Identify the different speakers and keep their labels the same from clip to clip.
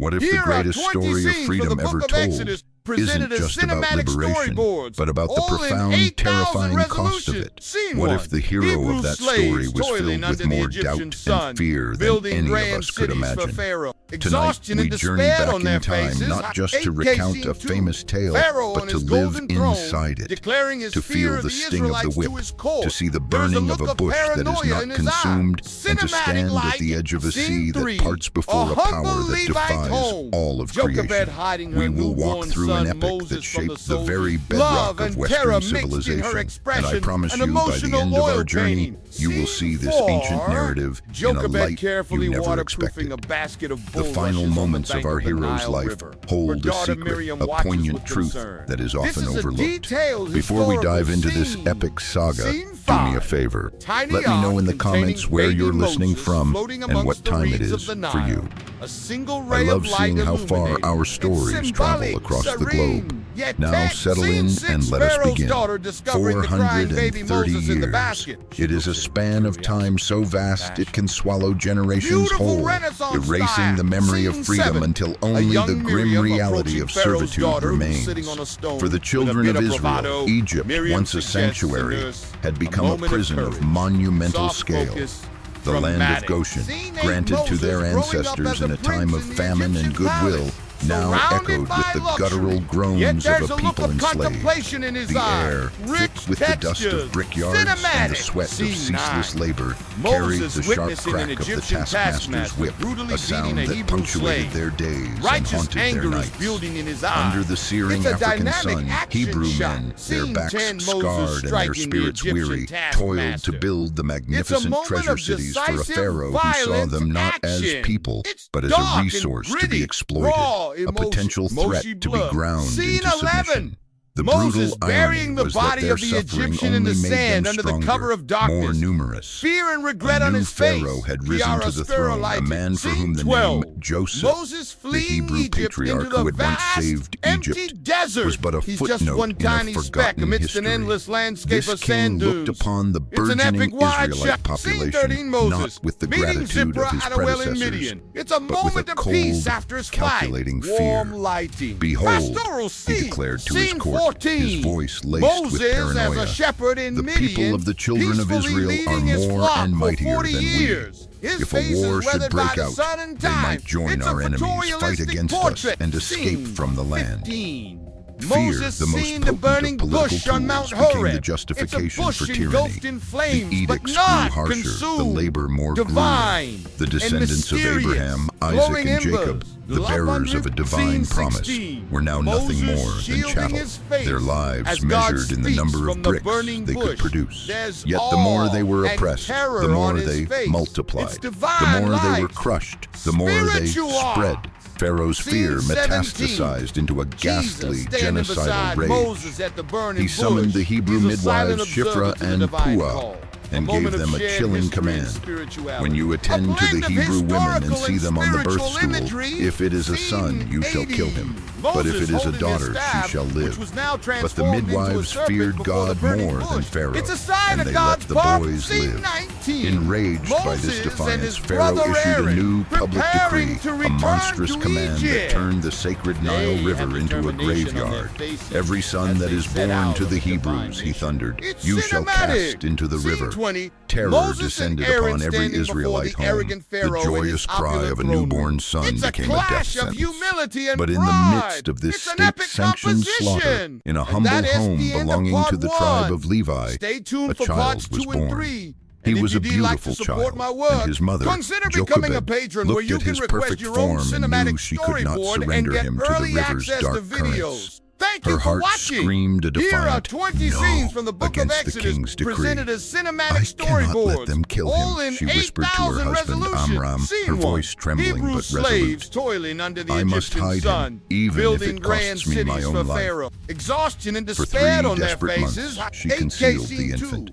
Speaker 1: What if the greatest story of freedom ever told isn't just about liberation, but about the profound, terrifying cost of it? What if the hero of that story was filled with more doubt and fear than any of us could imagine? Tonight, we journey back in time, not just to recount a famous tale, but to live inside it, to feel the sting of the whip, to see the burning of a bush that is not consumed, and to stand at the edge of a sea that parts before a power that defies all of creation. We will walk through an epic that shaped the very bedrock of Western civilization, and I promise you, by the end of our journey, you will see this ancient narrative in a light you never expected. The final moments of our hero's life hold a secret, a poignant truth that is often overlooked. Before we dive into this epic saga, do me a favor. Let me know in the comments where you're listening from and what time it is for you. I love seeing how far our stories travel across the globe. Now settle in and let us begin. 430 years. It is a span of time so vast it can swallow generations whole, erasing the memory of freedom until only the grim reality of servitude remains. For the children of Israel, Egypt, once a sanctuary, had become a prison of monumental scale. The land of Goshen, granted to their ancestors in a time of famine and goodwill, now echoed with the guttural groans of a people enslaved. The air, thick with the dust of brickyards and the sweat of ceaseless labor, carried the sharp crack of the taskmaster's whip, a sound that punctuated their days and haunted their nights. Under the searing African sun, Hebrew men, their backs scarred and their spirits weary, toiled to build the magnificent treasure cities for a pharaoh who saw them not as people, but as a resource to be exploited. A potential threat to be ground into submission. The brutal irony was that their suffering only made them stronger, more numerous.
Speaker 2: Fear and regret
Speaker 1: on
Speaker 2: his
Speaker 1: Pharaoh had risen to the throne, a man for whom the name Joseph, the Hebrew patriarch who had once saved Egypt, was but a footnote in a forgotten history. This king looked upon the burgeoning Israelite population not with the gratitude of his predecessors, but with a cold, calculating fear. Behold, he declared to his court, his voice laced with paranoia, the people of the children of Israel are more and mightier than we. If a war should break out, they might join our enemies, fight against us, and escape from the land. Fear, the most potent of political tools, became the justification for tyranny. The edicts grew harsher, the labor more grueling. The descendants of Abraham, Isaac, and Jacob, the bearers of a divine promise, were now nothing more than chattel, their lives measured in the number of bricks they could produce. Yet the more they were oppressed, the more they multiplied. The more they were crushed, the more they spread. Pharaoh's fear metastasized into a ghastly, genocidal rage. He summoned the Hebrew midwives Shiphrah and Puah and gave them a chilling command. When you attend to the Hebrew women and see them on the birth stool, if it is a son, you shall kill him. But if it is a daughter, she shall live. But the midwives feared God more than Pharaoh, and they let the boys live. Enraged by this defiance, Pharaoh issued a new public decree, a monstrous command that turned the sacred Nile River into a graveyard. Every son that is born to the Hebrews, he thundered, you shall cast into the river. Terror descended upon every Israelite home. The joyous cry of a newborn son became a death sentence. But in the midst of this state-sanctioned slaughter, in a humble home belonging to the tribe of Levi, a child was born. He was a beautiful child, and his mother, Jochebed, looked at his perfect form and knew she could not surrender him to the river's dark currents. Her heart screamed a defiant no against the king's decree. I cannot let them kill him, she whispered to her husband Amram, her voice trembling but resolute. I must hide him, even if it costs me my own life. For 3 desperate months, she concealed the infant.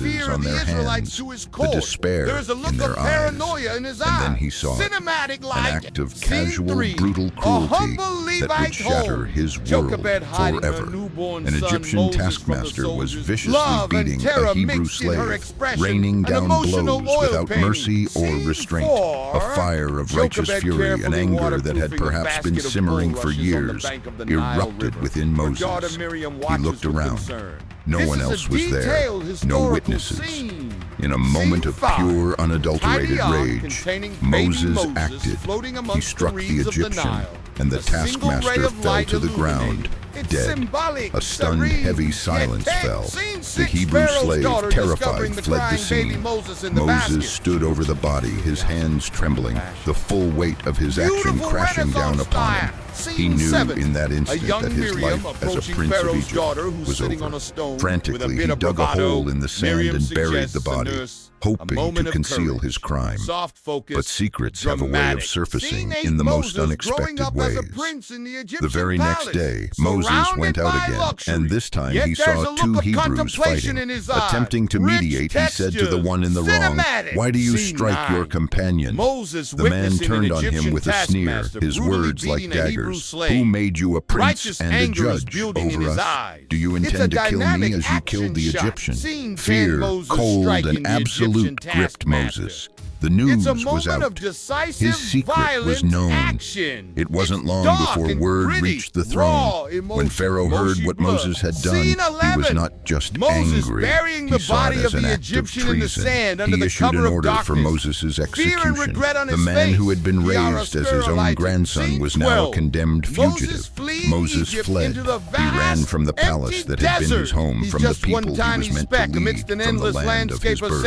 Speaker 1: faces on their hands, the despair in their eyes. And then he saw it, an act of casual, brutal cruelty that would shatter his world forever. An Egyptian taskmaster was viciously beating a Hebrew slave, raining down blows without mercy or restraint. A fire of righteous fury and anger that had perhaps been simmering for years erupted within Moses. He looked around. No one else was there, no witnesses. In a moment of pure, unadulterated rage, Moses acted. He struck the Egyptian, and the taskmaster fell to the ground, dead. A stunned, heavy silence fell. The Hebrew slave, terrified, fled the scene. Moses stood over the body, his hands trembling, the full weight of his action crashing down upon him. He knew in that instant that his life as a prince of Egypt was over. Frantically, he dug a hole in the sand and buried the body, hoping to conceal his crime. But secrets have a way of surfacing in the most unexpected ways. The very next day, Moses went out again, and this time he saw two Hebrews fighting. Attempting to mediate, he said to the one in the wrong, "Why do you strike your companion?" The man turned on him with a sneer, his words like daggers. "Who made you a prince and a judge over us? Do you intend to kill me as you killed the Egyptian?" Fear, cold, and absolute gripped Moses. The news was out. His secret was known. It wasn't long before word reached the throne. When Pharaoh heard what Moses had done, he was not just angry. He saw it as an act of treason. He issued an order for Moses' execution. The man who had been raised as his own grandson was now a condemned fugitive. Moses fled. He ran from the palace that had been his home, from the people he was meant to lead, from the land of his birth.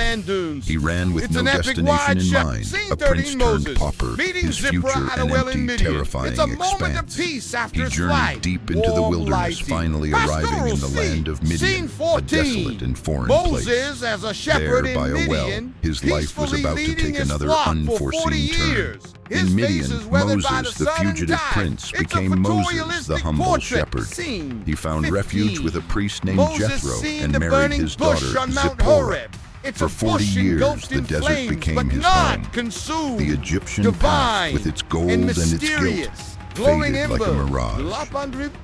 Speaker 1: He ran with no destination in mind, a prince turned pauper, his future an empty, terrifying expanse. He journeyed deep into the wilderness, finally arriving in the land of Midian, a desolate and foreign place. There, by a well, his life was about to take another unforeseen turn. In Midian, Moses, the fugitive prince, became Moses, the humble shepherd. He found refuge with a priest named Jethro and married his daughter, Zipporah. For 40 years, the desert became his home. The Egyptian path, with its gold and its guilt, faded like a mirage.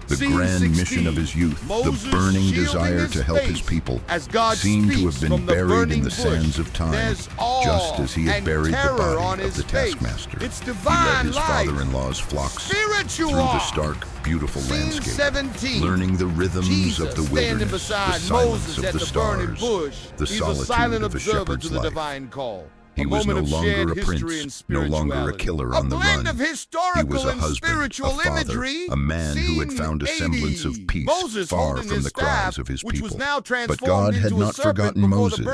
Speaker 1: The grand mission of his youth, the burning desire to help his people, seemed to have been buried in the sands of time, just as he had buried the body of the taskmaster. He led his father-in-law's flocks through the stark, beautiful landscape, learning the rhythms of the wilderness, the silence of the stars, the solitude of a shepherd's life. He was no longer a prince, no longer a killer on the run. He was a husband, a father, a man who had found a semblance of peace far from the cries of his people. But God had not forgotten Moses,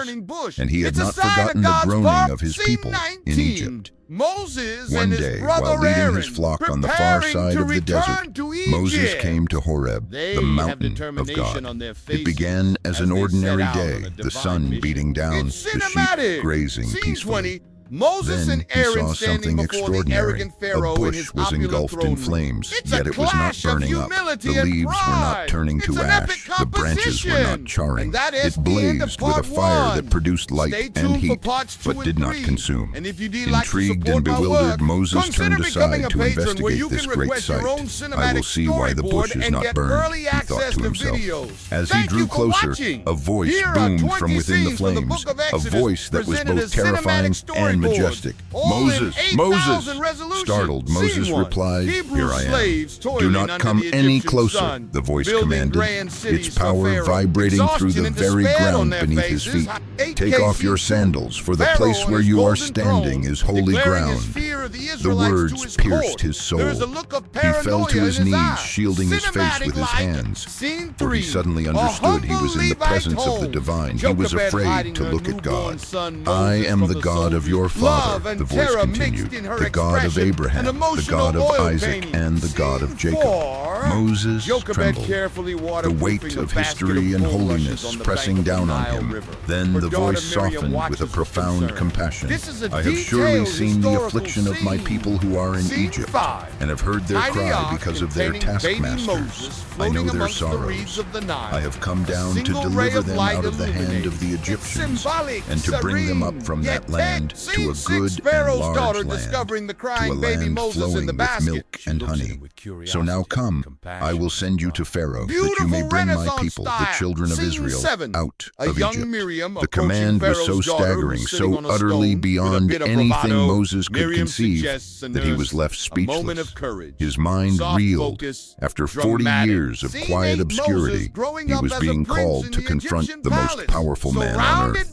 Speaker 1: and he had not forgotten the groaning of his people in Egypt. One day, while leading his flock on the far side of the desert, Moses came to Horeb, the mountain of God. It began as an ordinary day, the sun beating down, the sheep grazing peacefully. Then he saw something extraordinary. A bush was engulfed in flames, yet it was not burning up. The leaves were not turning to ash. The branches were not charring. It blazed with a fire that produced light and heat, but did not consume. Intrigued and bewildered, Moses turned aside to investigate this great sight. "I will see why the bush is not burned," he thought to himself. As he drew closer, a voice boomed from within the flames, a voice that was both terrifying and majestic. "Moses, Moses!" Startled, Moses replied, "Here I am." "Do not come any closer," the voice commanded, its power vibrating through the very ground beneath his feet. "Take off your sandals, for the place where you are standing is holy ground." The words pierced his soul. He fell to his knees, shielding his face with his hands, for he suddenly understood he was in the presence of the divine. He was afraid to look at God. "I am the God of your father," the voice continued, "the God of Abraham, the God of Isaac, and the God of Jacob." Moses trembled, the weight of history and holiness pressing down on him. Then the voice softened with a profound compassion. "I have surely seen the affliction of my people who are in Egypt, and have heard their cry because of their taskmasters. I know their sorrows. I have come down to deliver them out of the hand of the Egyptians, and to bring them up from that land to a good and large land, to a land flowing with milk and honey. So now come, I will send you to Pharaoh, that you may bring my people, the children of Israel, out of Egypt." The command was so staggering, so utterly beyond anything Moses could conceive, that he was left speechless. His mind reeled. After 40 years of quiet obscurity, he was being called to confront the most powerful man on earth.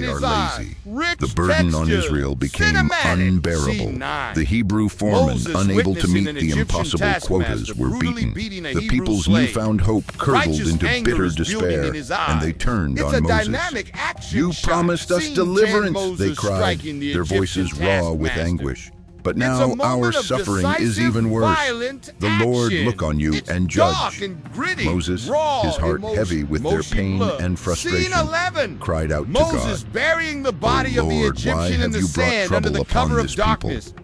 Speaker 1: they are
Speaker 2: his eyes.
Speaker 1: lazy.
Speaker 2: Rich
Speaker 1: The burden on
Speaker 2: textures.
Speaker 1: Israel became
Speaker 2: Cinematic.
Speaker 1: unbearable.
Speaker 2: C9.
Speaker 1: The Hebrew foremen,
Speaker 2: Moses,
Speaker 1: unable to
Speaker 2: witnessing
Speaker 1: meet
Speaker 2: an
Speaker 1: the
Speaker 2: Egyptian
Speaker 1: impossible quotas,
Speaker 2: taskmaster
Speaker 1: were
Speaker 2: brutally
Speaker 1: beaten.
Speaker 2: beating a
Speaker 1: The
Speaker 2: Hebrew
Speaker 1: people's
Speaker 2: slave.
Speaker 1: newfound hope curdled
Speaker 2: Righteous
Speaker 1: into
Speaker 2: anger
Speaker 1: bitter
Speaker 2: is building
Speaker 1: despair,
Speaker 2: in his
Speaker 1: and they
Speaker 2: eyes.
Speaker 1: turned
Speaker 2: It's
Speaker 1: on
Speaker 2: a
Speaker 1: Moses.
Speaker 2: dynamic action
Speaker 1: "You
Speaker 2: shot.
Speaker 1: promised us
Speaker 2: Scene 10,
Speaker 1: deliverance,"
Speaker 2: Moses
Speaker 1: they cried,
Speaker 2: striking the
Speaker 1: their
Speaker 2: Egyptian
Speaker 1: voices raw with
Speaker 2: taskmaster.
Speaker 1: anguish. But
Speaker 2: It's a
Speaker 1: now
Speaker 2: moment
Speaker 1: our
Speaker 2: of
Speaker 1: suffering is
Speaker 2: decisive,
Speaker 1: even worse.
Speaker 2: violent
Speaker 1: The Lord
Speaker 2: action.
Speaker 1: look on you
Speaker 2: It's
Speaker 1: and
Speaker 2: dark
Speaker 1: judge.
Speaker 2: and gritty,
Speaker 1: Moses,
Speaker 2: raw
Speaker 1: his heart
Speaker 2: emotion,
Speaker 1: heavy with their
Speaker 2: motion,
Speaker 1: pain
Speaker 2: blood.
Speaker 1: and frustration,
Speaker 2: Scene 11.
Speaker 1: cried out to
Speaker 2: Moses
Speaker 1: God,
Speaker 2: burying the body
Speaker 1: "O
Speaker 2: of the
Speaker 1: Lord, why
Speaker 2: Egyptian in
Speaker 1: have
Speaker 2: the
Speaker 1: you brought
Speaker 2: sand under
Speaker 1: trouble
Speaker 2: the
Speaker 1: upon
Speaker 2: cover
Speaker 1: this
Speaker 2: of darkness.
Speaker 1: people?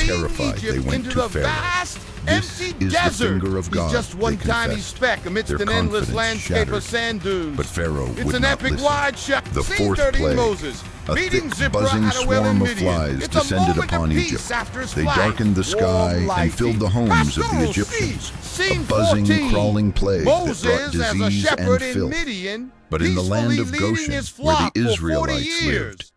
Speaker 1: terrified, they went to Pharaoh. This is the finger of God,
Speaker 2: just one
Speaker 1: they
Speaker 2: tiny
Speaker 1: confessed.
Speaker 2: speck amidst
Speaker 1: Their
Speaker 2: an endless
Speaker 1: confidence
Speaker 2: landscape
Speaker 1: shattered.
Speaker 2: of sand dunes.
Speaker 1: But Pharaoh
Speaker 2: It's
Speaker 1: would
Speaker 2: an
Speaker 1: not
Speaker 2: epic
Speaker 1: listen.
Speaker 2: wide shot.
Speaker 1: The
Speaker 2: Scene
Speaker 1: fourth
Speaker 2: 30,
Speaker 1: plague,
Speaker 2: Moses.
Speaker 1: a
Speaker 2: Meeting
Speaker 1: thick,
Speaker 2: Zipporah
Speaker 1: buzzing
Speaker 2: at a well in
Speaker 1: swarm of
Speaker 2: Midian.
Speaker 1: flies
Speaker 2: It's a
Speaker 1: descended
Speaker 2: moment
Speaker 1: upon
Speaker 2: of peace
Speaker 1: Egypt.
Speaker 2: after his
Speaker 1: They
Speaker 2: flight.
Speaker 1: darkened the sky
Speaker 2: Warm,
Speaker 1: and filled the
Speaker 2: lighting.
Speaker 1: homes of the
Speaker 2: Pastoral
Speaker 1: Egyptians.
Speaker 2: speech.
Speaker 1: A
Speaker 2: Scene
Speaker 1: buzzing,
Speaker 2: 14.
Speaker 1: crawling plague that brought
Speaker 2: Moses, as a
Speaker 1: disease
Speaker 2: shepherd
Speaker 1: and
Speaker 2: in
Speaker 1: filth.
Speaker 2: Midian,
Speaker 1: But in the land of
Speaker 2: peacefully leading
Speaker 1: Goshen,
Speaker 2: his
Speaker 1: where
Speaker 2: flock
Speaker 1: the
Speaker 2: for 40
Speaker 1: Israelites
Speaker 2: years.
Speaker 1: lived,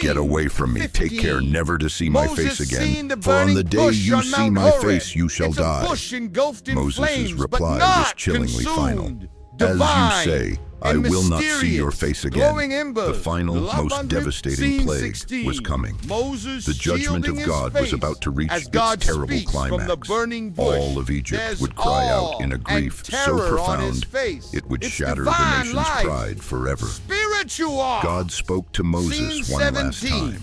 Speaker 1: Get away from me.
Speaker 2: 15.
Speaker 1: Take care never to see my
Speaker 2: Moses
Speaker 1: face
Speaker 2: seen
Speaker 1: again.
Speaker 2: the
Speaker 1: For on
Speaker 2: burning
Speaker 1: the day
Speaker 2: bush
Speaker 1: you
Speaker 2: on
Speaker 1: see
Speaker 2: Mount
Speaker 1: my
Speaker 2: Horeb.
Speaker 1: face, you shall
Speaker 2: It's
Speaker 1: die.
Speaker 2: A bush engulfed in
Speaker 1: Moses'
Speaker 2: flames,
Speaker 1: reply
Speaker 2: but
Speaker 1: was
Speaker 2: not
Speaker 1: chillingly final.
Speaker 2: consumed.
Speaker 1: As
Speaker 2: Divine
Speaker 1: you say, I
Speaker 2: and
Speaker 1: will not see
Speaker 2: mysterious,
Speaker 1: your face
Speaker 2: glowing
Speaker 1: again.
Speaker 2: embers,
Speaker 1: The final, most
Speaker 2: 1100,
Speaker 1: devastating
Speaker 2: scene
Speaker 1: plague
Speaker 2: 16.
Speaker 1: was coming.
Speaker 2: Moses
Speaker 1: The judgment
Speaker 2: shielding
Speaker 1: of God
Speaker 2: his
Speaker 1: was
Speaker 2: face
Speaker 1: about to reach
Speaker 2: as
Speaker 1: its
Speaker 2: God
Speaker 1: terrible
Speaker 2: speaks
Speaker 1: climax.
Speaker 2: From the burning bush.
Speaker 1: All of Egypt
Speaker 2: There's
Speaker 1: would cry out in a
Speaker 2: awe
Speaker 1: grief
Speaker 2: and
Speaker 1: so
Speaker 2: terror on his
Speaker 1: profound
Speaker 2: face.
Speaker 1: it would
Speaker 2: It's
Speaker 1: shatter the
Speaker 2: divine
Speaker 1: nation's
Speaker 2: life.
Speaker 1: pride forever.
Speaker 2: Spiritual.
Speaker 1: God spoke to Moses
Speaker 2: Scene
Speaker 1: one last
Speaker 2: 17.
Speaker 1: time.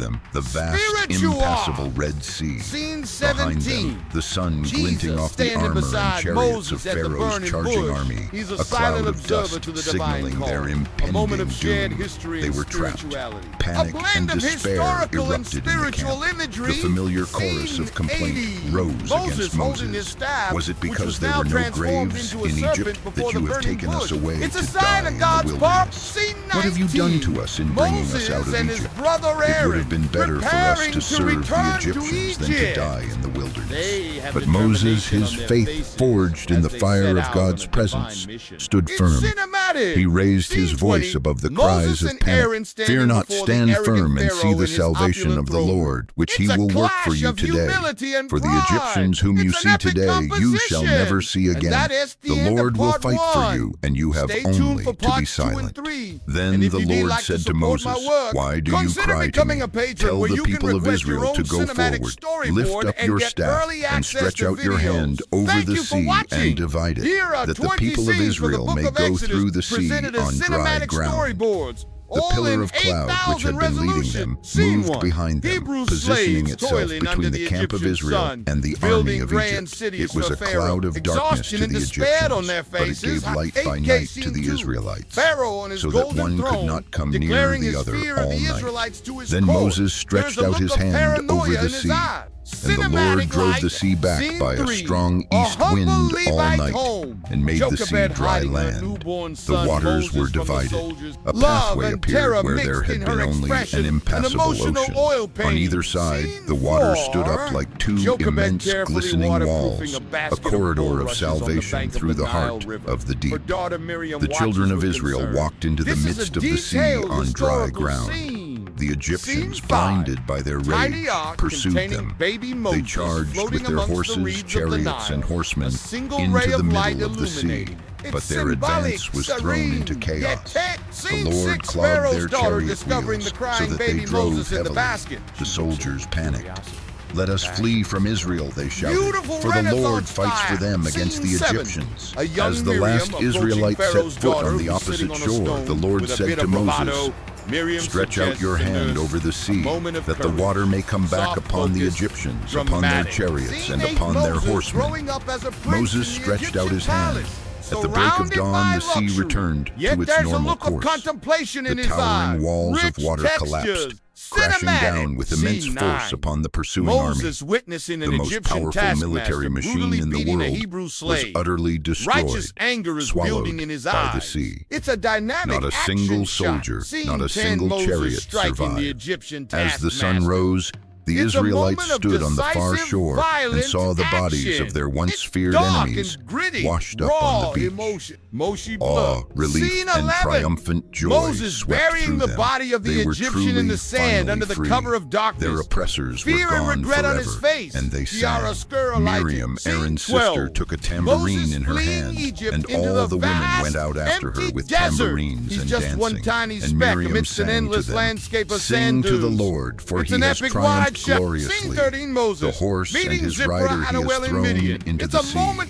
Speaker 1: them, the vast, impassable Red Sea.
Speaker 2: Scene
Speaker 1: Behind
Speaker 2: 17.
Speaker 1: them, the sun glinting off the
Speaker 2: standing
Speaker 1: armor and
Speaker 2: beside
Speaker 1: chariots
Speaker 2: Moses
Speaker 1: of
Speaker 2: at the
Speaker 1: Pharaoh's
Speaker 2: burning
Speaker 1: charging
Speaker 2: bush.
Speaker 1: army,
Speaker 2: He's a
Speaker 1: a
Speaker 2: silent
Speaker 1: cloud of
Speaker 2: observer
Speaker 1: dust
Speaker 2: to the divine
Speaker 1: signaling
Speaker 2: call.
Speaker 1: their
Speaker 2: A
Speaker 1: impending
Speaker 2: moment of shared
Speaker 1: doom.
Speaker 2: history
Speaker 1: They
Speaker 2: and
Speaker 1: were trapped.
Speaker 2: spirituality.
Speaker 1: Panic
Speaker 2: A blend
Speaker 1: and
Speaker 2: of
Speaker 1: despair
Speaker 2: historical and
Speaker 1: erupted in the
Speaker 2: spiritual
Speaker 1: camp.
Speaker 2: imagery.
Speaker 1: The familiar chorus
Speaker 2: Scene
Speaker 1: of complaint
Speaker 2: 80.
Speaker 1: rose
Speaker 2: Moses
Speaker 1: against
Speaker 2: holding his
Speaker 1: Moses.
Speaker 2: staff,
Speaker 1: Was it
Speaker 2: which
Speaker 1: because
Speaker 2: was
Speaker 1: there
Speaker 2: now
Speaker 1: were no
Speaker 2: transformed
Speaker 1: graves
Speaker 2: into a
Speaker 1: in
Speaker 2: serpent
Speaker 1: Egypt
Speaker 2: before
Speaker 1: that
Speaker 2: the
Speaker 1: you have
Speaker 2: burning
Speaker 1: taken
Speaker 2: bush.
Speaker 1: us away
Speaker 2: It's
Speaker 1: to
Speaker 2: a sign
Speaker 1: die
Speaker 2: of
Speaker 1: in the
Speaker 2: God's part.
Speaker 1: wilderness?
Speaker 2: Scene 19.
Speaker 1: What have you done to us in bringing us out of
Speaker 2: Moses and his
Speaker 1: Egypt?
Speaker 2: brother
Speaker 1: It
Speaker 2: Aaron
Speaker 1: would have been better for us
Speaker 2: preparing
Speaker 1: to serve the
Speaker 2: return to
Speaker 1: Egyptians than to
Speaker 2: Egypt.
Speaker 1: die in the
Speaker 2: They
Speaker 1: wilderness.
Speaker 2: have
Speaker 1: But Moses,
Speaker 2: determination
Speaker 1: his
Speaker 2: on
Speaker 1: faith forged in the fire of God's presence stood firm. He raised his voice above the cries of panic. Fear not, stand firm and see the salvation of the Lord, which he will work for you today. For the Egyptians whom you see today, you shall never see again. The Lord will fight for you, and you have only to be silent. Then the Lord said to Moses, why do you cry to me? Tell the people of Israel to go forward. Lift up your staff and stretch out your hand over the sea and divide it, that the people of Israel may go through the sea on dry ground. The pillar of cloud which had been leading them moved behind them, positioning itself between the camp of Israel and the army of Egypt. It was a cloud of darkness to the Egyptians, but it gave light by night to the Israelites, so that one could not come near the other all night. Then Moses stretched out his hand over the sea, and the Lord drove the sea back by a strong east wind all night, and made the sea dry land. The waters were divided. A pathway appeared where there had been only an impassable ocean. On either side, the waters stood up like two immense glistening walls, a corridor of salvation through the heart of the deep. The children of Israel walked into the midst of the sea on dry ground. The Egyptians, blinded by their rage, pursued them. They charged with their horses, chariots, and horsemen into the middle of the sea, but their advance was thrown into chaos. The Lord clogged their chariot wheels so that they drove heavily. The soldiers panicked. Let us flee from Israel, they shouted, for the Lord fights for them against the Egyptians. As the last Israelite set foot on the opposite shore, the Lord said to Moses, stretch out your hand over the sea, that the water may come back upon the Egyptians, upon their chariots, and upon their horsemen. Moses stretched out his hand. At the break of dawn, the sea returned to its normal course. The towering walls of water collapsed, crashing down with immense force upon the pursuing army. The most powerful military machine in the world was utterly destroyed, swallowed by the sea. Not a single soldier, not a single chariot survived. As the sun rose, the Israelites stood on the far shore and saw the bodies of their once feared enemies washed up on the beach. Awe, relief, and triumphant joy swept through them. They were truly, finally free. Their oppressors were gone forever, and they sang. Miriam, Aaron's sister, took a tambourine in her hand, and all the women went out after her with tambourines and dancing. And Miriam sang to them, sing to the Lord, for he has triumphed gloriously. The horse and his rider he has thrown into the sea.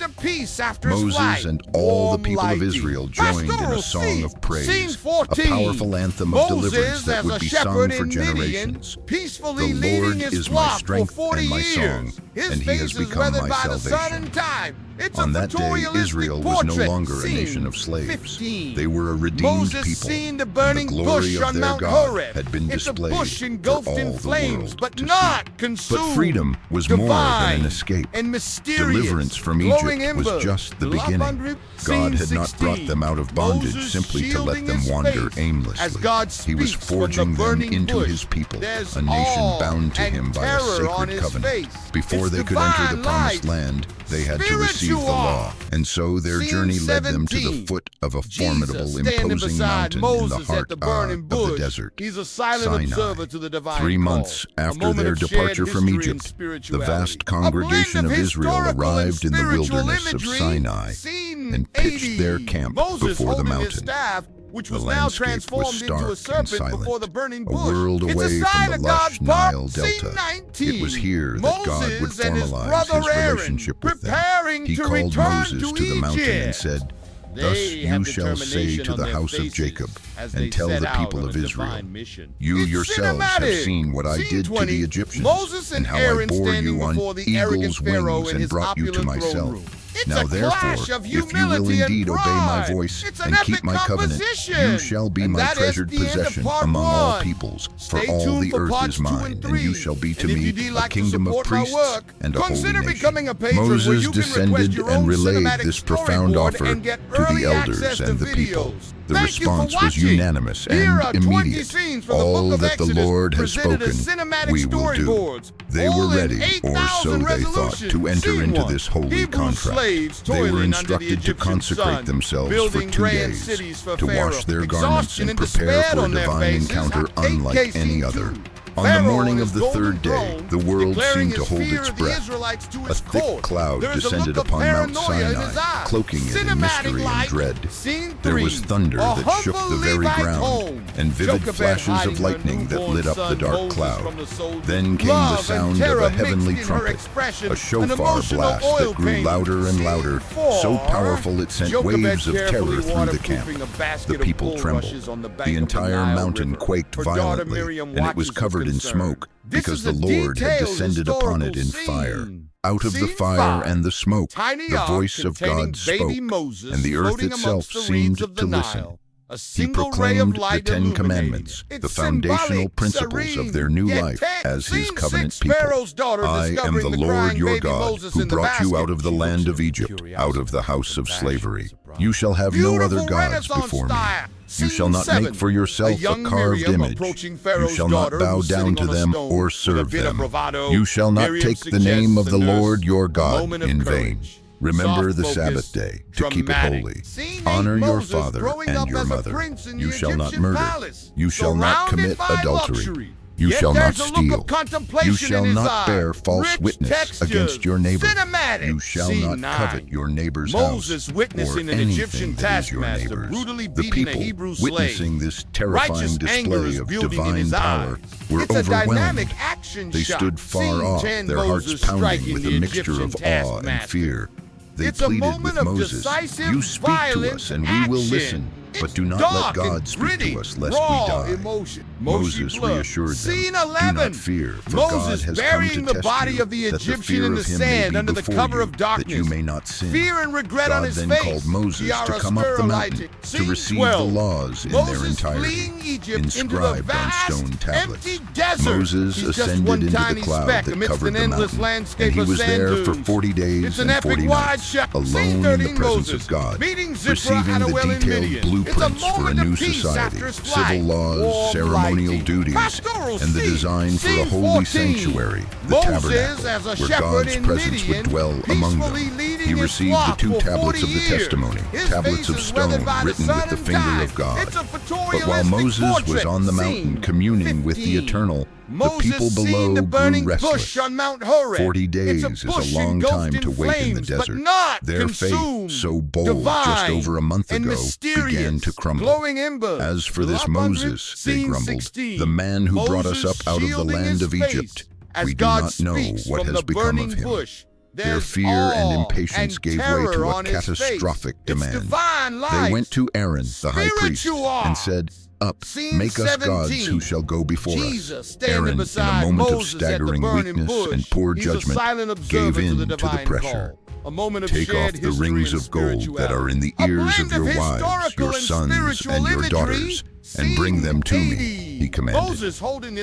Speaker 1: Moses and all the people of Israel joined in a song of praise, a powerful anthem of deliverance that would be sung for generations. The Lord is my strength and my song, and he has become my salvation. On that day, Israel was no longer a nation of slaves. They were a redeemed people, and the glory of their God had been displayed for all the world to see. But freedom was more than an escape. Deliverance from Egypt was just the beginning. God had not brought them out of bondage simply to let them wander aimlessly. He was forging them into his people, a nation bound to him by a sacred covenant. Before they could enter the promised land, they had to receive the law, and so their journey led them to the foot of a formidable, imposing mountain in the heart of the desert, Sinai. 3 months after their departure from Egypt, the vast congregation of Israel arrived in the wilderness of Sinai and pitched their camp before the mountain. The landscape was stark and silent, a world away from the lush Nile Delta. It was here that God would formalize his relationship with them. He called Moses to the mountain and said, thus you shall say to the house of Jacob, and tell the people of Israel, you yourselves have seen what I did to the Egyptians, and how I bore you on eagle's wings and brought you to myself. Now therefore, if you will indeed obey my voice and keep my covenant, you shall be my treasured possession among all peoples, for all the earth is mine, and you shall be to me a kingdom of priests and a holy nation. Moses descended and relayed this profound offer to the elders and the people. The response was unanimous and immediate. All that the Lord has spoken, we will do. They were ready, or so they thought, to enter into this holy contract. They were instructed to consecrate themselves for 2 days, to wash their garments and prepare for a divine encounter unlike any other. On the morning of the 3rd day, the world seemed to hold its breath. A thick cloud descended upon Mount Sinai, cloaking it in mystery and dread. There was thunder that shook the very ground, and vivid flashes of lightning that lit up the dark cloud. Then came the sound of a heavenly trumpet, a shofar blast that grew louder and louder, so powerful it sent waves of terror through the camp. The people trembled. The entire mountain quaked violently, and it was covered in smoke, because the Lord had descended upon it in fire. Out of the fire and the smoke, the voice of God spoke, and the earth itself seemed to listen. He proclaimed the 10 Commandments, the foundational principles of their new life as his covenant people. I am the Lord your God, who brought you out of the land of Egypt, out of the house of slavery. You shall have no other gods before me. You shall not make for yourself a carved image. You shall not bow down to them or serve them. You shall not take the name of the Lord your God in vain. Remember the Sabbath day to keep it holy. Honor your father and your mother. You shall not murder. You shall not commit adultery. You shall not steal. You shall not bear false witness against your neighbor. You shall not covet your neighbor's house or anything that is your neighbor's. The people, witnessing this terrifying display of divine power, were overwhelmed. They stood far off, their hearts pounding with a mixture of awe and fear. They pleaded with Moses, "You speak to us and we will listen, but do not let God speak to us lest we die." Moses reassured them, "Do not fear, for God has come to test you, that the fear of him may be before you, that you may not sin." God then called Moses to come up the mountain to receive the laws in their entirety, inscribed on stone tablets. Moses ascended into the cloud that covered the mountain, and he was there for 40 days and 40 nights, alone in the presence of God, receiving the detailed blueprints for a new society, civil laws, ceremonial duties, and the design for a holy sanctuary, the tabernacle, where God's presence would dwell among them. He received the 2 tablets of the testimony, tablets of stone written with the finger of God. But while Moses was on the mountain communing with the Eternal, the people below grew restless. 40 days is a long time to wait in the desert. Their faith, so bold just over a month ago, began to crumble. As for this Moses, they grumbled, the man who brought us up out of the land of Egypt, we do not know what has become of him. Their fear and impatience gave way to a catastrophic demand. They went to Aaron, the high priest, and said, "Up, make us gods who shall go before us." Aaron, in a moment of staggering weakness and poor judgment, gave in to the pressure. Take off the rings of gold that are in the ears of your wives, your sons, and your daughters, and bring them to me, he commanded.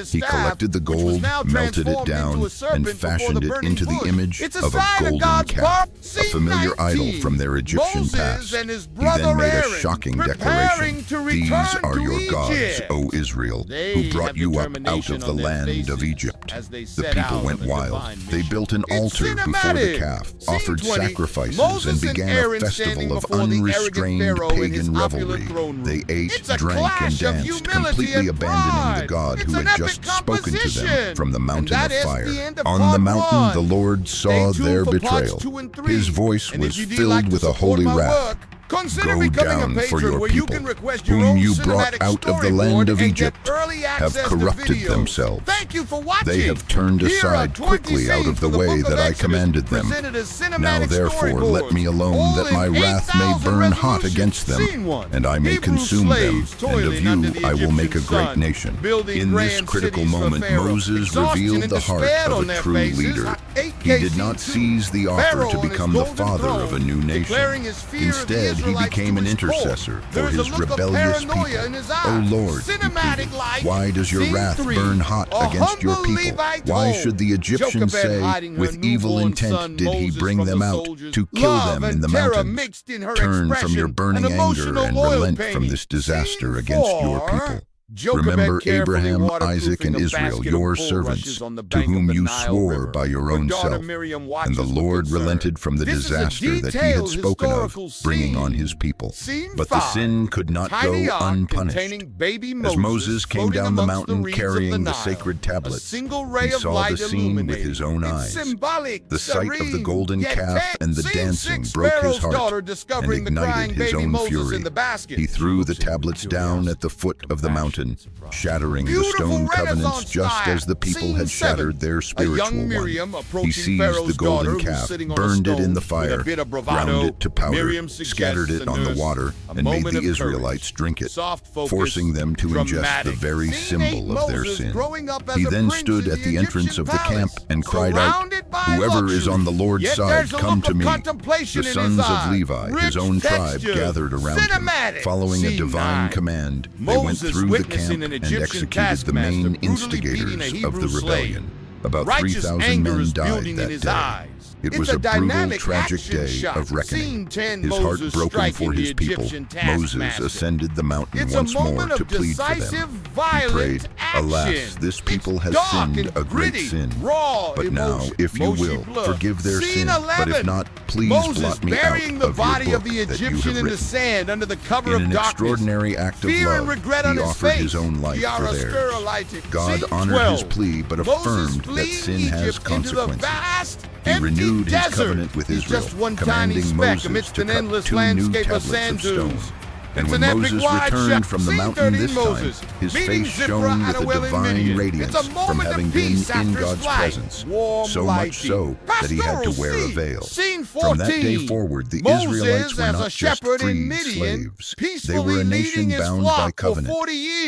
Speaker 1: He collected the gold, melted it down, and fashioned it into the image of a golden calf, a familiar idol from their Egyptian past. He then made a shocking declaration. "These are your gods, O Israel, who brought you up out of the land of Egypt." The people went wild. They built an altar before the calf, offered sacrifices, and began a festival of unrestrained pagan revelry. They ate, drank, and danced, completely abandoning the God who had just spoken to them from the mountain of fire. On the mountain, the Lord saw their betrayal. His voice was filled with a holy wrath. Go down, for your people, whom you brought out of the land of Egypt, have corrupted themselves. They have turned aside quickly out of the way that I commanded them. Now therefore let me alone, that my wrath may burn hot against them, and I may consume them, and of you I will make a great nation. In this critical moment, Moses revealed the heart of a true leader. He did not seize the offer to become the father of a new nation. Instead, he became an intercessor for his rebellious people. O Lord, he pleaded, why does your wrath burn hot against your people? Why should the Egyptians say, with evil intent did he bring them out to kill them in the mountains? Turn from your burning anger and relent from this disaster against your people. Remember Abraham, Isaac, and Israel, your servants, to whom you swore by your own self. And the Lord relented from the disaster that he had spoken of, bringing on his people. But the sin could not go unpunished. As Moses came down the mountain carrying the sacred tablets, he saw the scene with his own eyes. The sight of the golden calf and the dancing broke his heart and ignited his own fury. He threw the tablets down at the foot of the mountain, shattering the stone covenants just as the people had shattered their spiritual one. He seized the golden calf, burned it in the fire, ground it to powder, scattered it on the water, and made the Israelites drink it, forcing them to ingest the very symbol of their sin. He then stood at the entrance of the camp and cried out, "Whoever is on the Lord's side, come to me." The sons of Levi, his own tribe, gathered around him. Following a divine command, they went through the camp and executed the main instigators of the rebellion. About 3,000 men died that day. It was a brutal, tragic day of reckoning. His heart broken for his people, Moses ascended the mountain once more to plead for them. He prayed, "Alas, this people has sinned a great sin. But now, if you will, forgive their sin. But if not, please blot me out of your book that you have written." In an extraordinary act of love, he offered his own life for theirs. God honored his plea, but affirmed that sin has consequences. He renewed his covenant with Israel, commanding Moses to cut 2 new tablets of stone. And when Moses returned from the mountain this time, his face shone with a divine radiance from having been in God's presence, so much so that he had to wear a veil. From that day forward, the Israelites were not just freed slaves. They were a nation bound by covenant,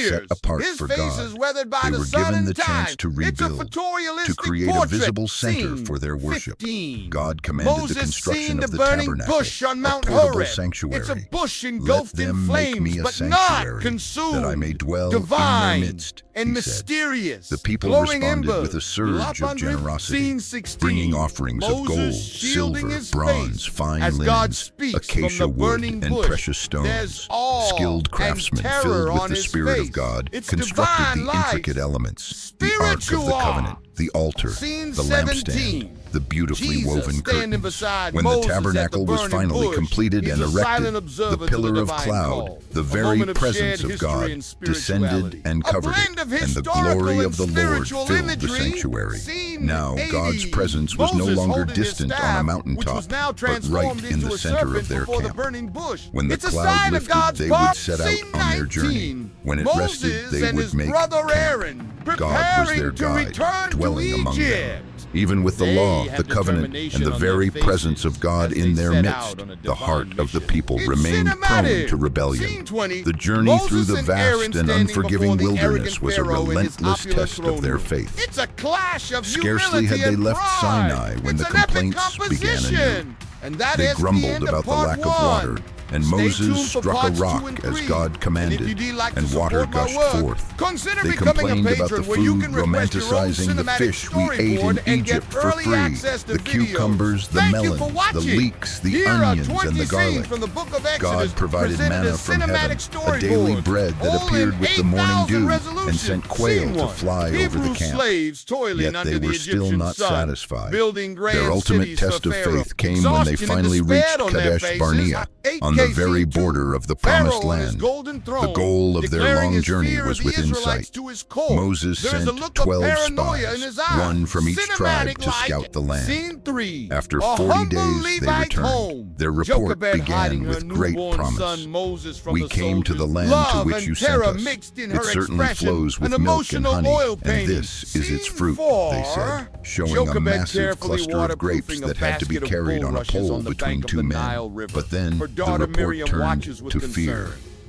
Speaker 1: set apart for God. They were given the chance to rebuild, to create a visible center for their worship. God commanded the construction of the tabernacle, a portable sanctuary. Let them make me a sanctuary, that I may dwell in their midst, he said. The people responded with a surge of generosity, bringing offerings of gold, silver, bronze, fine linen, acacia wood, and precious stones. Skilled craftsmen filled with the Spirit of God constructed the intricate elements, the Ark of the Covenant, the altar, the lampstand, the beautifully woven curtains. When the tabernacle was finally completed and erected, the pillar of cloud, the very presence of God, descended and covered it, and the glory of the Lord filled the sanctuary. Now God's presence was no longer distant on a mountaintop, but right in the center of their camp. When the cloud lifted, they would set out on their journey. When it rested, they would make camp. God was their guide, dwelling among them. Even with the law, the covenant, and the very presence of God in their midst, the heart of the people remained prone to rebellion. The journey through the vast and unforgiving wilderness was a relentless test of their faith. Scarcely had they left Sinai when the complaints began anew. They grumbled about the lack of water, and Moses struck a rock as God commanded, and water gushed forth. They complained about the food, romanticizing the fish we ate in Egypt for free, the cucumbers, the melons, the leeks, the onions, and the garlic. God provided manna from heaven, a daily bread that appeared with the morning dew, and sent quail to fly over the camp. Yet they were still not satisfied. Their ultimate test of faith came when they finally reached Kadesh Barnea, on the very border of the Promised Land. The goal of their long journey was within sight. Moses sent 12 spies, one from each tribe, to scout the land. After 40 days they returned. Their report began with great promise. "We came to the land to which you sent us. It certainly flows with milk and honey, and this is its fruit," they said, showing a massive cluster of grapes that had to be carried on a pole between 2 men. But then the report turned to fear.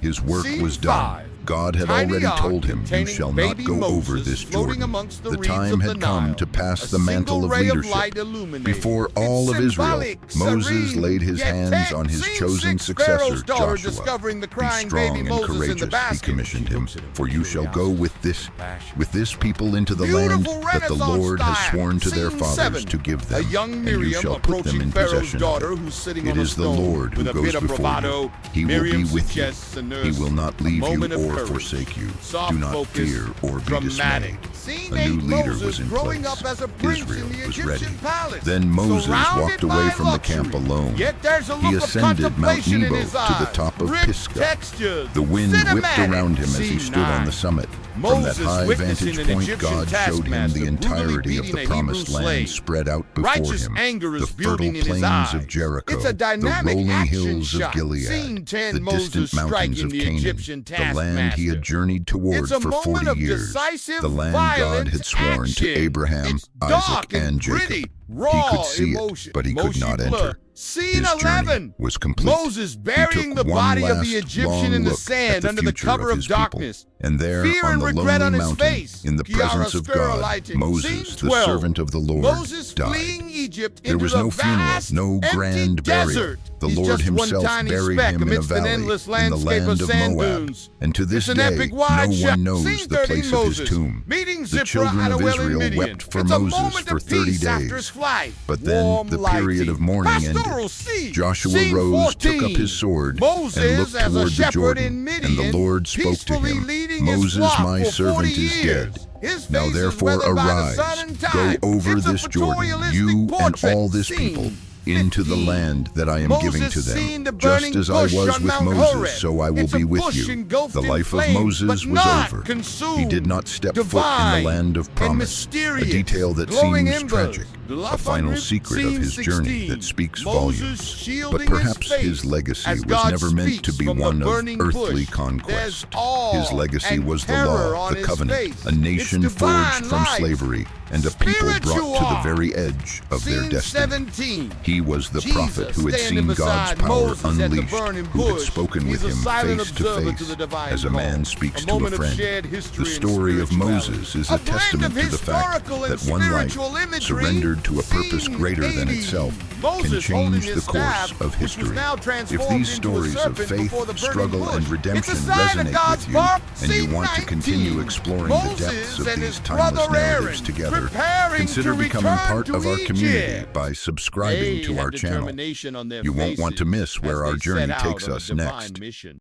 Speaker 1: His work
Speaker 2: Scene
Speaker 1: was done.
Speaker 2: 5.
Speaker 1: God had
Speaker 2: Tiny
Speaker 1: already
Speaker 2: ark
Speaker 1: told him, "You
Speaker 2: containing
Speaker 1: shall not
Speaker 2: baby
Speaker 1: go over
Speaker 2: Moses
Speaker 1: this
Speaker 2: floating
Speaker 1: Jordan."
Speaker 2: amongst the
Speaker 1: The
Speaker 2: reeds
Speaker 1: time
Speaker 2: of
Speaker 1: had
Speaker 2: the
Speaker 1: come
Speaker 2: Nile.
Speaker 1: to pass
Speaker 2: A
Speaker 1: the mantle
Speaker 2: single
Speaker 1: of
Speaker 2: ray
Speaker 1: leadership.
Speaker 2: light illuminated.
Speaker 1: Before all
Speaker 2: It's
Speaker 1: of Israel,
Speaker 2: symbolic,
Speaker 1: Moses
Speaker 2: serene,
Speaker 1: laid his
Speaker 2: yet
Speaker 1: hands
Speaker 2: tech.
Speaker 1: on his
Speaker 2: Scene
Speaker 1: chosen
Speaker 2: 6,
Speaker 1: successor,
Speaker 2: Pharaoh's daughter
Speaker 1: Joshua.
Speaker 2: discovering the
Speaker 1: "Be
Speaker 2: crying
Speaker 1: strong
Speaker 2: baby
Speaker 1: and
Speaker 2: Moses in the
Speaker 1: courageous," he
Speaker 2: basket.
Speaker 1: commissioned
Speaker 2: She
Speaker 1: him,
Speaker 2: looks at him
Speaker 1: "for
Speaker 2: with
Speaker 1: you shall go
Speaker 2: curiosity
Speaker 1: with this people into the land
Speaker 2: Beautiful
Speaker 1: that the
Speaker 2: Renaissance
Speaker 1: Lord has
Speaker 2: style.
Speaker 1: sworn to their
Speaker 2: Scene
Speaker 1: fathers
Speaker 2: 7.
Speaker 1: to give them,
Speaker 2: A young
Speaker 1: and you
Speaker 2: Miriam
Speaker 1: shall put them
Speaker 2: approaching
Speaker 1: in
Speaker 2: Pharaoh's
Speaker 1: possession
Speaker 2: daughter
Speaker 1: of it.
Speaker 2: who's sitting
Speaker 1: It
Speaker 2: on a
Speaker 1: is the
Speaker 2: stone
Speaker 1: Lord who
Speaker 2: with a
Speaker 1: goes
Speaker 2: bit of
Speaker 1: before
Speaker 2: bravado.
Speaker 1: you. He will
Speaker 2: Miriam
Speaker 1: be with you.
Speaker 2: suggests a
Speaker 1: He
Speaker 2: nurse.
Speaker 1: will not
Speaker 2: A
Speaker 1: leave you
Speaker 2: moment of
Speaker 1: or never forsake you.
Speaker 2: Soft
Speaker 1: Do not
Speaker 2: focus,
Speaker 1: fear or be dismayed.
Speaker 2: Scene
Speaker 1: A new
Speaker 2: 8,
Speaker 1: leader
Speaker 2: Moses
Speaker 1: was in
Speaker 2: growing
Speaker 1: place.
Speaker 2: up as a prince
Speaker 1: Israel
Speaker 2: in the
Speaker 1: was
Speaker 2: Egyptian
Speaker 1: ready.
Speaker 2: palace,
Speaker 1: Then Moses
Speaker 2: surrounded
Speaker 1: walked away
Speaker 2: by
Speaker 1: from the camp
Speaker 2: luxury.
Speaker 1: alone.
Speaker 2: Yet there's a
Speaker 1: He
Speaker 2: look of
Speaker 1: ascended Mount
Speaker 2: contemplation in
Speaker 1: Nebo
Speaker 2: his
Speaker 1: to
Speaker 2: eyes.
Speaker 1: the top of
Speaker 2: Rich
Speaker 1: Pisgah.
Speaker 2: textures,
Speaker 1: The wind whipped
Speaker 2: cinematic.
Speaker 1: around him as he
Speaker 2: Scene
Speaker 1: stood on
Speaker 2: 9.
Speaker 1: the summit. From that
Speaker 2: Moses
Speaker 1: high
Speaker 2: witnessing
Speaker 1: vantage
Speaker 2: an
Speaker 1: point,
Speaker 2: Egyptian
Speaker 1: God showed him
Speaker 2: taskmaster
Speaker 1: the entirety of
Speaker 2: brutally
Speaker 1: the
Speaker 2: beating a
Speaker 1: promised
Speaker 2: Hebrew
Speaker 1: land
Speaker 2: slave.
Speaker 1: spread out before
Speaker 2: Righteous
Speaker 1: him.
Speaker 2: anger is
Speaker 1: The fertile
Speaker 2: building in his
Speaker 1: plains
Speaker 2: eyes.
Speaker 1: of Jericho,
Speaker 2: It's a dynamic
Speaker 1: the rolling
Speaker 2: action
Speaker 1: hills
Speaker 2: shot.
Speaker 1: of Gilead,
Speaker 2: Scene 10,
Speaker 1: the
Speaker 2: Moses
Speaker 1: distant mountains
Speaker 2: striking
Speaker 1: of
Speaker 2: the
Speaker 1: Canaan,
Speaker 2: Egyptian
Speaker 1: the land he had
Speaker 2: taskmaster.
Speaker 1: journeyed toward
Speaker 2: It's a
Speaker 1: for
Speaker 2: moment
Speaker 1: 40
Speaker 2: of
Speaker 1: years,
Speaker 2: decisive,
Speaker 1: the land
Speaker 2: violent
Speaker 1: God had sworn
Speaker 2: action.
Speaker 1: to Abraham,
Speaker 2: It's
Speaker 1: Isaac,
Speaker 2: dark
Speaker 1: and
Speaker 2: gritty,
Speaker 1: Jacob.
Speaker 2: raw
Speaker 1: He could see
Speaker 2: emotion.
Speaker 1: it, but he could
Speaker 2: Moshe
Speaker 1: not
Speaker 2: blood.
Speaker 1: enter.
Speaker 2: Scene
Speaker 1: His
Speaker 2: 11.
Speaker 1: journey was complete.
Speaker 2: Moses burying
Speaker 1: He
Speaker 2: the
Speaker 1: took one
Speaker 2: body of the
Speaker 1: last,
Speaker 2: Egyptian
Speaker 1: long
Speaker 2: in the
Speaker 1: look
Speaker 2: sand
Speaker 1: at the
Speaker 2: under the
Speaker 1: future
Speaker 2: cover of
Speaker 1: his people.
Speaker 2: darkness.
Speaker 1: And there,
Speaker 2: Fear
Speaker 1: on
Speaker 2: and
Speaker 1: the
Speaker 2: regret
Speaker 1: lonely
Speaker 2: on his
Speaker 1: mountain,
Speaker 2: face.
Speaker 1: in the presence of God,
Speaker 2: Scene
Speaker 1: Moses, the
Speaker 2: 12.
Speaker 1: servant of the Lord,
Speaker 2: Moses
Speaker 1: died.
Speaker 2: fleeing Egypt
Speaker 1: There
Speaker 2: into
Speaker 1: was
Speaker 2: the
Speaker 1: no funeral,
Speaker 2: vast,
Speaker 1: no
Speaker 2: empty
Speaker 1: grand burial.
Speaker 2: desert.
Speaker 1: The
Speaker 2: He's
Speaker 1: Lord
Speaker 2: just
Speaker 1: himself
Speaker 2: one tiny
Speaker 1: buried
Speaker 2: speck
Speaker 1: him in a
Speaker 2: amidst an
Speaker 1: valley
Speaker 2: endless
Speaker 1: in the
Speaker 2: landscape
Speaker 1: land
Speaker 2: of
Speaker 1: of
Speaker 2: sand
Speaker 1: Moab.
Speaker 2: dunes.
Speaker 1: And to this
Speaker 2: It's an
Speaker 1: day,
Speaker 2: epic wide
Speaker 1: no
Speaker 2: shot.
Speaker 1: one knows
Speaker 2: Scene
Speaker 1: the
Speaker 2: 13,
Speaker 1: place of his
Speaker 2: Moses
Speaker 1: tomb.
Speaker 2: meeting
Speaker 1: The
Speaker 2: Zipporah
Speaker 1: children
Speaker 2: at a
Speaker 1: of
Speaker 2: well in
Speaker 1: Israel
Speaker 2: Midian.
Speaker 1: wept for
Speaker 2: It's a
Speaker 1: Moses
Speaker 2: moment
Speaker 1: for
Speaker 2: of
Speaker 1: 30
Speaker 2: peace after his
Speaker 1: days.
Speaker 2: flight.
Speaker 1: But then
Speaker 2: Warm
Speaker 1: the period
Speaker 2: lighting.
Speaker 1: of mourning
Speaker 2: Pastoral
Speaker 1: ended.
Speaker 2: scene.
Speaker 1: Joshua
Speaker 2: Scene
Speaker 1: rose,
Speaker 2: 14.
Speaker 1: took up his sword,
Speaker 2: Moses
Speaker 1: and looked
Speaker 2: as a
Speaker 1: toward the
Speaker 2: shepherd
Speaker 1: Jordan.
Speaker 2: in Midian,
Speaker 1: And the Lord spoke to
Speaker 2: peacefully
Speaker 1: him,
Speaker 2: leading his
Speaker 1: Moses,
Speaker 2: flock
Speaker 1: my
Speaker 2: for
Speaker 1: servant
Speaker 2: 40
Speaker 1: is
Speaker 2: years.
Speaker 1: dead.
Speaker 2: His
Speaker 1: Now
Speaker 2: face is
Speaker 1: therefore
Speaker 2: weathered by the
Speaker 1: arise,
Speaker 2: sun and
Speaker 1: go
Speaker 2: time.
Speaker 1: over
Speaker 2: It's a
Speaker 1: this Jordan,
Speaker 2: photorealistic
Speaker 1: you and
Speaker 2: portrait.
Speaker 1: all this
Speaker 2: Scene
Speaker 1: people, into the
Speaker 2: 15.
Speaker 1: land that I am
Speaker 2: Moses
Speaker 1: giving to
Speaker 2: seen the
Speaker 1: them.
Speaker 2: burning
Speaker 1: Just as I
Speaker 2: bush
Speaker 1: was
Speaker 2: on
Speaker 1: with
Speaker 2: Mount
Speaker 1: Moses,
Speaker 2: Horeb.
Speaker 1: so I will
Speaker 2: It's a
Speaker 1: be with
Speaker 2: bush
Speaker 1: you.
Speaker 2: engulfed
Speaker 1: The
Speaker 2: in
Speaker 1: life of
Speaker 2: flames,
Speaker 1: Moses
Speaker 2: but
Speaker 1: was
Speaker 2: not
Speaker 1: over.
Speaker 2: consumed.
Speaker 1: He did not step foot in
Speaker 2: Divine
Speaker 1: the land of
Speaker 2: and
Speaker 1: promise, a
Speaker 2: mysterious,
Speaker 1: detail that
Speaker 2: glowing
Speaker 1: seems
Speaker 2: embers.
Speaker 1: tragic,
Speaker 2: The
Speaker 1: a
Speaker 2: life
Speaker 1: final
Speaker 2: on
Speaker 1: secret of
Speaker 2: scene
Speaker 1: his journey
Speaker 2: 16.
Speaker 1: that speaks
Speaker 2: Moses
Speaker 1: volumes.
Speaker 2: shielding
Speaker 1: But perhaps
Speaker 2: his face
Speaker 1: his legacy
Speaker 2: as
Speaker 1: was
Speaker 2: God
Speaker 1: never meant to
Speaker 2: speaks
Speaker 1: be
Speaker 2: from the
Speaker 1: one of
Speaker 2: burning
Speaker 1: earthly
Speaker 2: bush.
Speaker 1: conquest.
Speaker 2: There's awe
Speaker 1: His legacy
Speaker 2: and
Speaker 1: was the
Speaker 2: terror
Speaker 1: law,
Speaker 2: on
Speaker 1: the
Speaker 2: his
Speaker 1: covenant,
Speaker 2: face.
Speaker 1: a nation
Speaker 2: It's divine
Speaker 1: forged from
Speaker 2: life.
Speaker 1: slavery, and a people brought to the
Speaker 2: Spiritual.
Speaker 1: very edge of their
Speaker 2: Scene
Speaker 1: destiny.
Speaker 2: 17.
Speaker 1: He was the
Speaker 2: Jesus
Speaker 1: prophet who had
Speaker 2: standing
Speaker 1: seen God's
Speaker 2: beside
Speaker 1: power
Speaker 2: Moses at the
Speaker 1: unleashed,
Speaker 2: burning
Speaker 1: who had
Speaker 2: bush.
Speaker 1: spoken
Speaker 2: He's
Speaker 1: with
Speaker 2: a
Speaker 1: him
Speaker 2: silent
Speaker 1: face to
Speaker 2: observer to
Speaker 1: face,
Speaker 2: the divine
Speaker 1: as a
Speaker 2: call.
Speaker 1: man speaks
Speaker 2: A
Speaker 1: to a
Speaker 2: moment of
Speaker 1: friend.
Speaker 2: shared history
Speaker 1: The
Speaker 2: and
Speaker 1: story of
Speaker 2: spirituality.
Speaker 1: Moses is
Speaker 2: A
Speaker 1: a
Speaker 2: blend
Speaker 1: testament
Speaker 2: of
Speaker 1: to the fact
Speaker 2: historical and
Speaker 1: that one life,
Speaker 2: spiritual imagery.
Speaker 1: surrendered to a purpose
Speaker 2: Scene
Speaker 1: greater than
Speaker 2: 80.
Speaker 1: itself,
Speaker 2: Moses
Speaker 1: can
Speaker 2: holding
Speaker 1: change
Speaker 2: his
Speaker 1: the course
Speaker 2: staff,
Speaker 1: of
Speaker 2: which was
Speaker 1: history.
Speaker 2: now
Speaker 1: If
Speaker 2: transformed
Speaker 1: these
Speaker 2: into a
Speaker 1: stories of
Speaker 2: serpent
Speaker 1: faith,
Speaker 2: before the burning
Speaker 1: struggle,
Speaker 2: bush.
Speaker 1: and redemption
Speaker 2: It's a sign of
Speaker 1: resonate
Speaker 2: God's
Speaker 1: with you,
Speaker 2: bark.
Speaker 1: and you
Speaker 2: Scene
Speaker 1: want to
Speaker 2: 19.
Speaker 1: continue exploring
Speaker 2: Moses
Speaker 1: the depths of
Speaker 2: and
Speaker 1: these
Speaker 2: his
Speaker 1: timeless
Speaker 2: brother
Speaker 1: narratives
Speaker 2: Aaron
Speaker 1: together,
Speaker 2: preparing
Speaker 1: consider
Speaker 2: to
Speaker 1: becoming
Speaker 2: return
Speaker 1: part
Speaker 2: to
Speaker 1: of our community
Speaker 2: Egypt.
Speaker 1: by subscribing
Speaker 2: They
Speaker 1: to
Speaker 2: had
Speaker 1: our channel.
Speaker 2: determination on their
Speaker 1: You won't want to
Speaker 2: faces
Speaker 1: miss where
Speaker 2: as
Speaker 1: our
Speaker 2: they
Speaker 1: journey
Speaker 2: set out
Speaker 1: takes
Speaker 2: on a
Speaker 1: us
Speaker 2: divine
Speaker 1: next.
Speaker 2: mission.